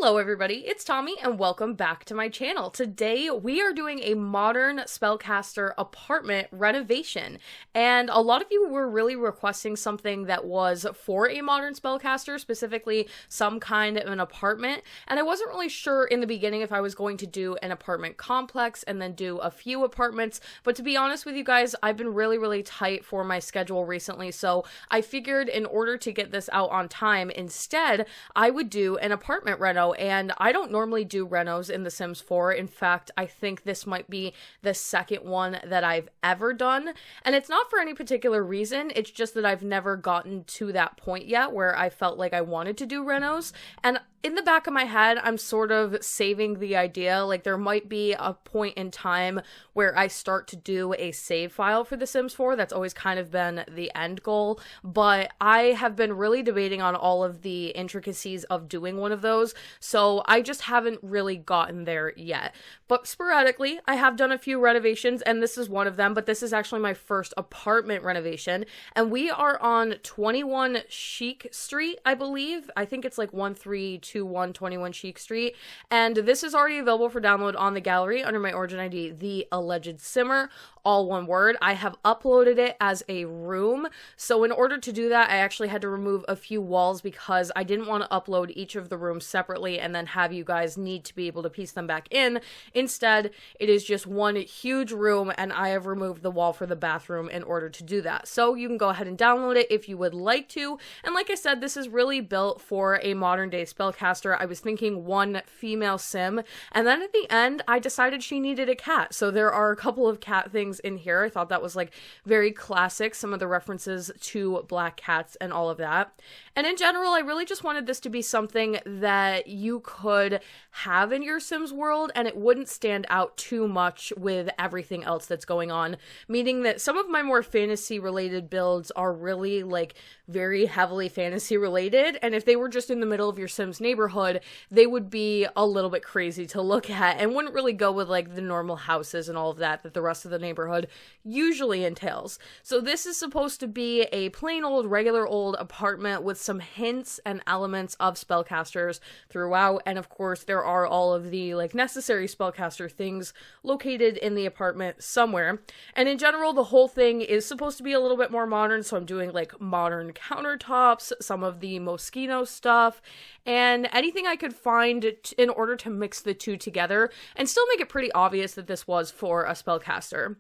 Hello everybody, it's Tommy and welcome back to my channel. Today we are doing a modern Spellcaster apartment renovation, and a lot of you were really requesting something that was for a modern Spellcaster, specifically some kind of an apartment, and I wasn't really sure in the beginning if I was going to do an apartment complex and then do a few apartments, but to be honest with you guys, I've been really tight for my schedule recently, so I figured in order to get this out on time, instead I would do an apartment reno. And I don't normally do renos in The Sims 4. In fact, I think this might be the second one that I've ever done. And it's not for any particular reason. It's just that I've never gotten to that point yet where I felt like I wanted to do renos. And in the back of my head, I'm sort of saving the idea, like there might be a point in time where I start to do a save file for The Sims 4. That's always kind of been the end goal, but I have been really debating on all of the intricacies of doing one of those, so I just haven't really gotten there yet. But sporadically, I have done a few renovations, and this is one of them, but this is actually my first apartment renovation, and we are on 21 Chic Street, I believe. I think it's like 1321 Chic Street, and this is already available for download on the gallery under my origin ID, theallegedsimmer, all one word. I have uploaded it as a room, so in order to do that, I actually had to remove a few walls because I didn't want to upload each of the rooms separately and then have you guys need to be able to piece them back in. Instead, it is just one huge room, and I have removed the wall for the bathroom in order to do that. So you can go ahead and download it if you would like to, and like I said, this is really built for a modern day spellcaster. I was thinking one female sim, and then at the end, I decided she needed a cat, so there are a couple of cat things in here. I thought that was like very classic, some of the references to black cats and all of that. And in general, I really just wanted this to be something that you could have in your Sims world and it wouldn't stand out too much with everything else that's going on, meaning that some of my more fantasy related builds are really like very heavily fantasy related, and if they were just in the middle of your Sims neighborhood, they would be a little bit crazy to look at and wouldn't really go with like the normal houses and all of that the rest of the neighborhood usually entails. So this is supposed to be a plain old regular old apartment with some hints and elements of spellcasters throughout, and of course there are all of the like necessary spellcaster things located in the apartment somewhere. And in general, the whole thing is supposed to be a little bit more modern, so I'm doing like modern countertops, some of the Moschino stuff, and anything I could find in order to mix the two together and still make it pretty obvious that this was for a spellcaster.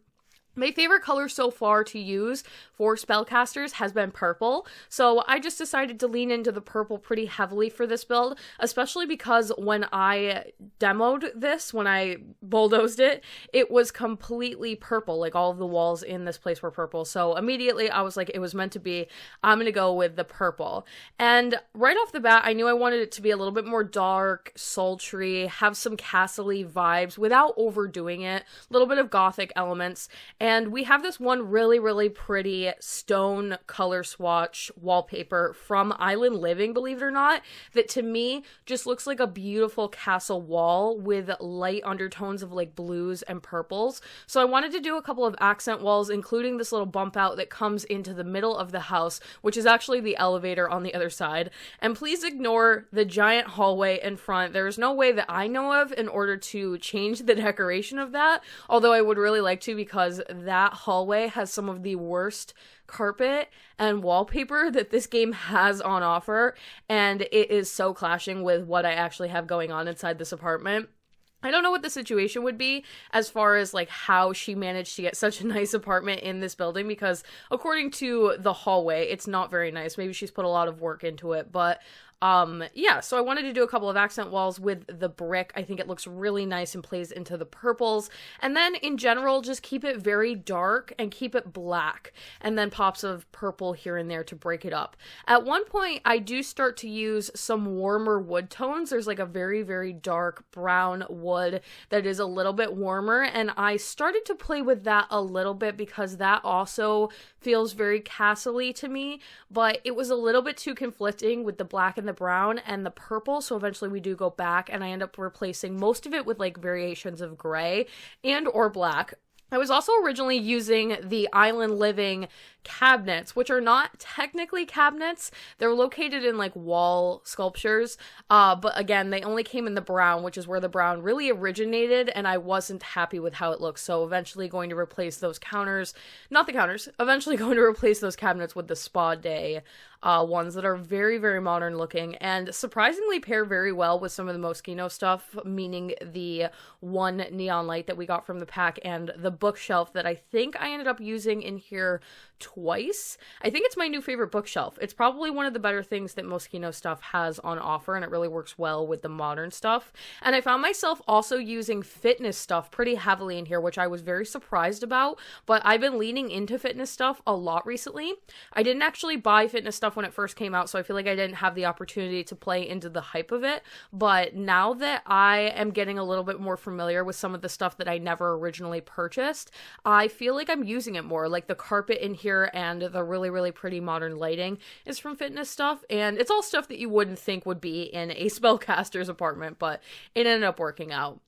My favorite color so far to use for spellcasters has been purple, so I just decided to lean into the purple pretty heavily for this build, especially because when I demoed this, when I bulldozed it, it was completely purple, like all of the walls in this place were purple, so immediately I was like, it was meant to be, I'm gonna go with the purple. And right off the bat, I knew I wanted it to be a little bit more dark, sultry, have some castle-y vibes without overdoing it, a little bit of gothic elements. And we have this one really pretty stone color swatch wallpaper from Island Living, believe it or not, that to me just looks like a beautiful castle wall with light undertones of like blues and purples. So I wanted to do a couple of accent walls, including this little bump out that comes into the middle of the house, which is actually the elevator on the other side. And please ignore the giant hallway in front. There is no way that I know of in order to change the decoration of that, although I would really like to, because that hallway has some of the worst carpet and wallpaper that this game has on offer, and it is so clashing with what I actually have going on inside this apartment. I don't know what the situation would be as far as like how she managed to get such a nice apartment in this building, because according to the hallway, it's not very nice. Maybe she's put a lot of work into it, but yeah, so I wanted to do a couple of accent walls with the brick. I think it looks really nice and plays into the purples. And then in general, just keep it very dark and keep it black, and then pops of purple here and there to break it up. At one point, I do start to use some warmer wood tones. There's like a very dark brown wood that is a little bit warmer, and I started to play with that a little bit because that also feels very castle-y to me, but it was a little bit too conflicting with the black and the brown and the purple, so eventually we do go back and I end up replacing most of it with like variations of gray and or black. I was also originally using the Island Living cabinets, which are not technically cabinets. They're located in like wall sculptures, but again, they only came in the brown, which is where the brown really originated, and I wasn't happy with how it looks. So eventually going to replace those counters, not the counters, eventually going to replace those cabinets with the Spa Day ones that are very, very modern looking and surprisingly pair very well with some of the Moschino stuff, meaning the one neon light that we got from the pack and the bookshelf that I think I ended up using in here twice. I think it's my new favorite bookshelf. It's probably one of the better things that Moschino stuff has on offer, and it really works well with the modern stuff. And I found myself also using fitness stuff pretty heavily in here, which I was very surprised about, but I've been leaning into fitness stuff a lot recently. I didn't actually buy fitness stuff when it first came out, so I feel like I didn't have the opportunity to play into the hype of it, but now that I am getting a little bit more familiar with some of the stuff that I never originally purchased, I feel like I'm using it more. Like the carpet in here and the really, really pretty modern lighting is from fitness stuff, and it's all stuff that you wouldn't think would be in a spellcaster's apartment, but it ended up working out.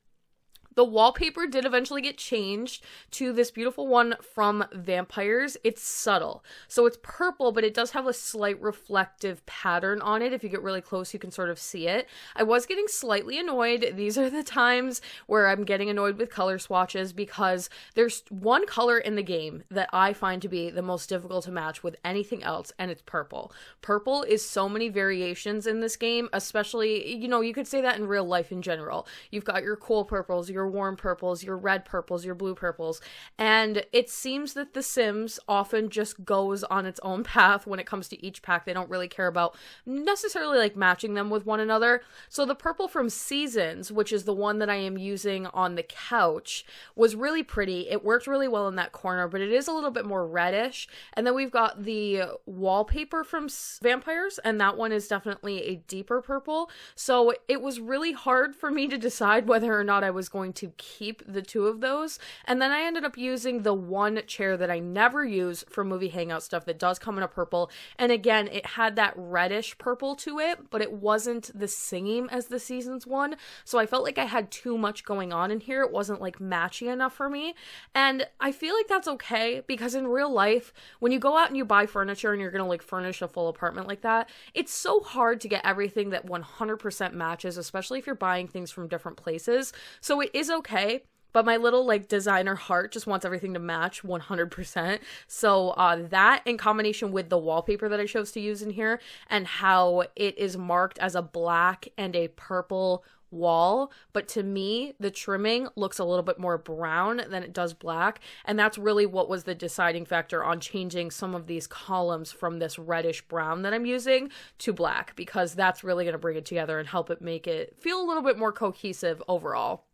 The wallpaper did eventually get changed to this beautiful one from Vampires. It's subtle. So it's purple, but it does have a slight reflective pattern on it. If you get really close, you can sort of see it. I was getting slightly annoyed. These are the times where I'm getting annoyed with color swatches because there's one color in the game that I find to be the most difficult to match with anything else, and it's purple. Purple is so many variations in this game, especially, you know, you could say that in real life in general. You've got your cool purples, your warm purples, your red purples, your blue purples, and it seems that The Sims often just goes on its own path when it comes to each pack. They don't really care about necessarily like matching them with one another. So the purple from Seasons, which is the one that I am using on the couch, was really pretty. It worked really well in that corner, but it is a little bit more reddish. And then we've got the wallpaper from Vampires, and that one is definitely a deeper purple. So it was really hard for me to decide whether or not I was going to keep the two of those, and then I ended up using the one chair that I never use for movie hangout stuff that does come in a purple, and again, it had that reddish purple to it, but it wasn't the same as the Seasons one, so I felt like I had too much going on in here. It wasn't like matchy enough for me, and I feel like that's okay, because in real life, when you go out and you buy furniture and you're gonna like furnish a full apartment like that, it's so hard to get everything that 100% matches, especially if you're buying things from different places, so it is okay, but my little like designer heart just wants everything to match 100%. So that in combination with the wallpaper that I chose to use in here and how it is marked as a black and a purple wall, but to me the trimming looks a little bit more brown than it does black, and that's really what was the deciding factor on changing some of these columns from this reddish brown that I'm using to black, because that's really going to bring it together and help it make it feel a little bit more cohesive overall.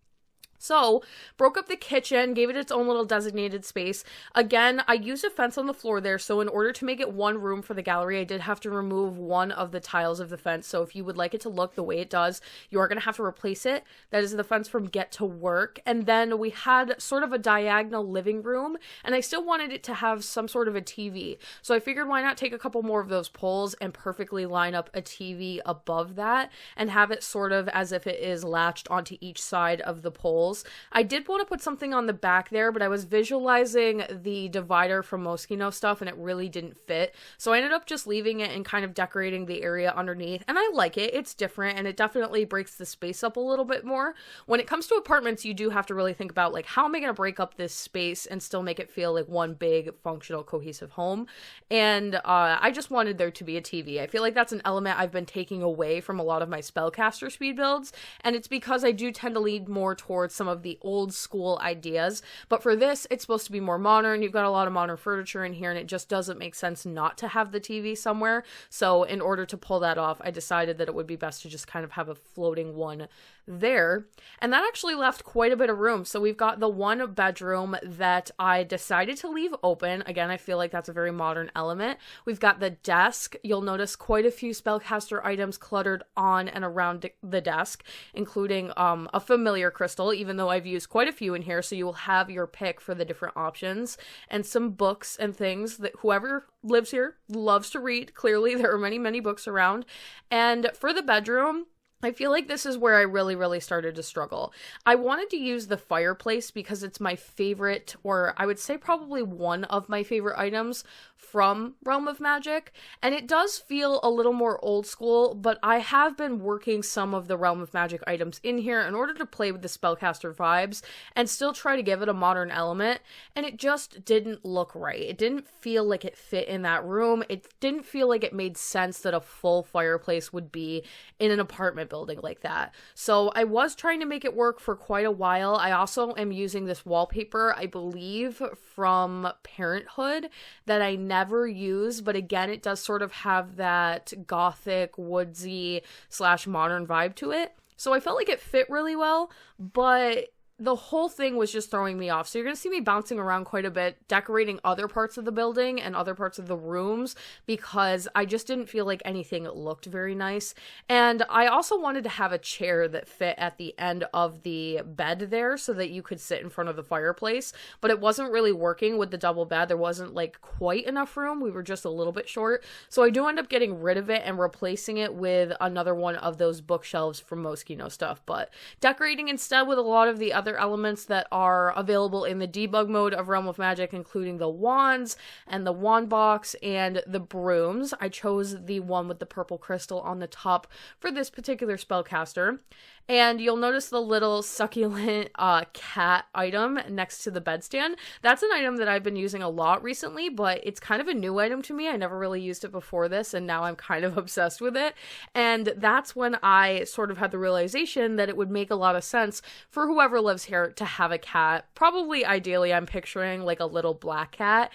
So, broke up the kitchen, gave it its own little designated space. Again, I used a fence on the floor there, so in order to make it one room for the gallery, I did have to remove one of the tiles of the fence. So if you would like it to look the way it does, you are going to have to replace it. That is the fence from Get to Work. And then we had sort of a diagonal living room, and I still wanted it to have some sort of a TV. So I figured why not take a couple more of those poles and perfectly line up a TV above that and have it sort of as if it is latched onto each side of the pole. I did want to put something on the back there, but I was visualizing the divider from Moschino stuff and it really didn't fit. So I ended up just leaving it and kind of decorating the area underneath. And I like it. It's different and it definitely breaks the space up a little bit more. When it comes to apartments, you do have to really think about like, how am I going to break up this space and still make it feel like one big functional cohesive home? And I just wanted there to be a TV. I feel like that's an element I've been taking away from a lot of my Spellcaster speed builds. And it's because I do tend to lean more towards some of the old school ideas, but for this it's supposed to be more modern. You've got a lot of modern furniture in here and it just doesn't make sense not to have the TV somewhere. So in order to pull that off, I decided that it would be best to just kind of have a floating one there, and that actually left quite a bit of room. So we've got the one bedroom that I decided to leave open. Again, I feel like that's a very modern element. We've got the desk. You'll notice quite a few Spellcaster items cluttered on and around the desk, including a familiar crystal, even though I've used quite a few in here, so you will have your pick for the different options, and some books and things that whoever lives here loves to read. Clearly, there are many, many books around. And for the bedroom, I feel like this is where I really started to struggle. I wanted to use the fireplace because it's my favorite, or I would say probably one of my favorite items from Realm of Magic, and it does feel a little more old school, but I have been working some of the Realm of Magic items in here in order to play with the Spellcaster vibes and still try to give it a modern element, and it just didn't look right. It didn't feel like it fit in that room. It didn't feel like it made sense that a full fireplace would be in an apartment building like that. So I was trying to make it work for quite a while. I also am using this wallpaper, I believe from Parenthood, that I never use, but again, it does sort of have that gothic, woodsy / modern vibe to it. So I felt like it fit really well, but the whole thing was just throwing me off. So you're going to see me bouncing around quite a bit, decorating other parts of the building and other parts of the rooms because I just didn't feel like anything looked very nice. And I also wanted to have a chair that fit at the end of the bed there so that you could sit in front of the fireplace, but it wasn't really working with the double bed. There wasn't like quite enough room. We were just a little bit short. So I do end up getting rid of it and replacing it with another one of those bookshelves from Moschino stuff, but decorating instead with a lot of the other elements that are available in the debug mode of Realm of Magic, including the wands and the wand box and the brooms. I chose the one with the purple crystal on the top for this particular spellcaster. And you'll notice the little succulent cat item next to the bedstand. That's an item that I've been using a lot recently, but it's kind of a new item to me. I never really used it before this, and now I'm kind of obsessed with it. And that's when I sort of had the realization that it would make a lot of sense for whoever lives here to have a cat. Probably, ideally, I'm picturing like a little black cat,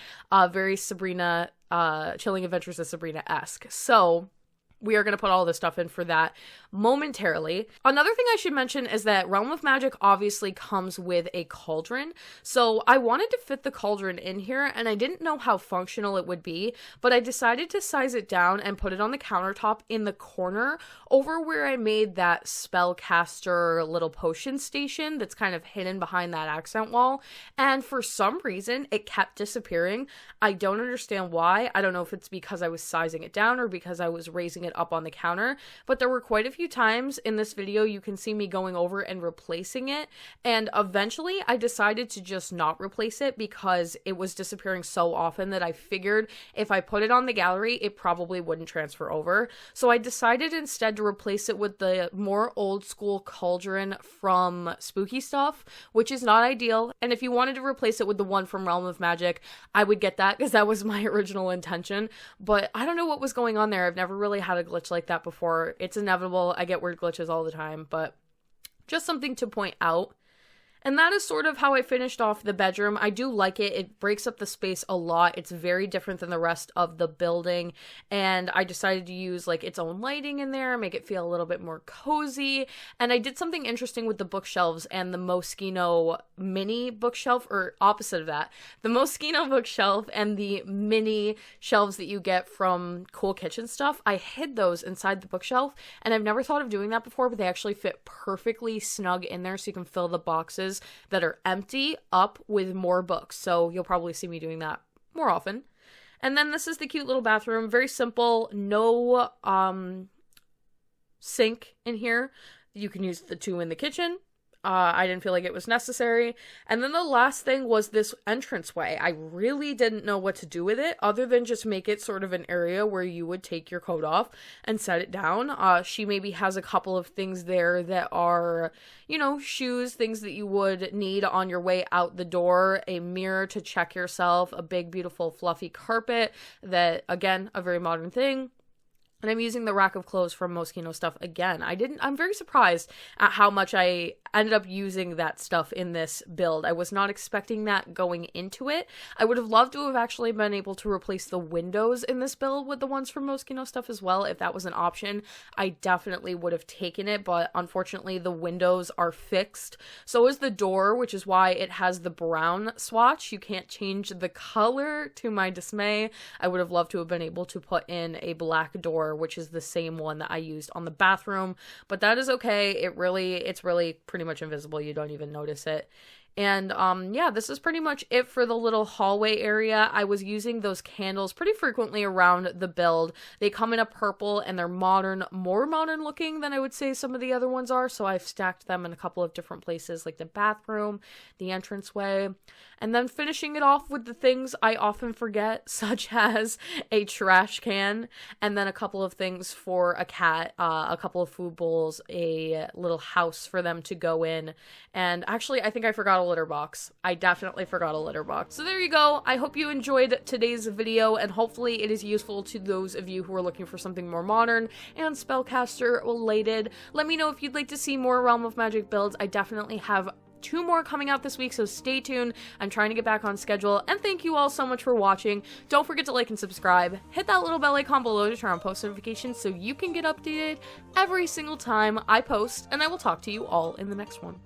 very Sabrina, Chilling Adventures of Sabrina-esque. So we are going to put all this stuff in for that momentarily. Another thing I should mention is that Realm of Magic obviously comes with a cauldron. So I wanted to fit the cauldron in here and I didn't know how functional it would be, but I decided to size it down and put it on the countertop in the corner over where I made that spellcaster little potion station that's kind of hidden behind that accent wall. And for some reason, it kept disappearing. I don't understand why. I don't know if it's because I was sizing it down or because I was raising it up on the counter, but there were quite a few times in this video you can see me going over and replacing it, and eventually I decided to just not replace it because it was disappearing so often that I figured if I put it on the gallery it probably wouldn't transfer over. So I decided instead to replace it with the more old school cauldron from Spooky Stuff, which is not ideal, and if you wanted to replace it with the one from Realm of Magic, I would get that because that was my original intention, but I don't know what was going on there. I've never really had a glitch like that before. It's inevitable. I get weird glitches all the time, but just something to point out. And that is sort of how I finished off the bedroom. I do like it. It breaks up the space a lot. It's very different than the rest of the building. And I decided to use like its own lighting in there, make it feel a little bit more cozy. And I did something interesting with the bookshelves and the Moschino mini bookshelf, or opposite of that. The Moschino bookshelf and the mini shelves that you get from Cool Kitchen Stuff. I hid those inside the bookshelf. And I've never thought of doing that before, but they actually fit perfectly snug in there so you can fill the boxes that are empty up with more books. So you'll probably see me doing that more often. And then this is the cute little bathroom. Very simple. No sink in here. You can use the two in the kitchen. I didn't feel like it was necessary. And then the last thing was this entranceway. I really didn't know what to do with it other than just make it sort of an area where you would take your coat off and set it down. She maybe has a couple of things there that are, you know, shoes, things that you would need on your way out the door, a mirror to check yourself, a big, beautiful, fluffy carpet that, again, a very modern thing. And I'm using the rack of clothes from Moschino Stuff again. I'm very surprised at how much I ended up using that stuff in this build. I was not expecting that going into it. I would have loved to have actually been able to replace the windows in this build with the ones from Moschino Stuff as well. If that was an option, I definitely would have taken it, but unfortunately the windows are fixed. So is the door, which is why it has the brown swatch. You can't change the color, to my dismay. I would have loved to have been able to put in a black door, which is the same one that I used on the bathroom, but that is okay. It's really pretty much invisible. You don't even notice it. And yeah, this is pretty much it for the little hallway area. I was using those candles pretty frequently around the build. They come in a purple and they're modern, more modern looking than I would say some of the other ones are, so I've stacked them in a couple of different places like the bathroom, the entranceway, and then finishing it off with the things I often forget, such as a trash can, and then a couple of things for a cat, a couple of food bowls, a little house for them to go in, and actually I think I forgot a litter box. I definitely forgot a litter box. So there you go. I hope you enjoyed today's video, and hopefully it is useful to those of you who are looking for something more modern and Spellcaster related. Let me know if you'd like to see more Realm of Magic builds. I definitely have 2 more coming out this week, so stay tuned. I'm trying to get back on schedule, and thank you all so much for watching. Don't forget to like and subscribe. Hit that little bell icon below to turn on post notifications so you can get updated every single time I post, and I will talk to you all in the next one.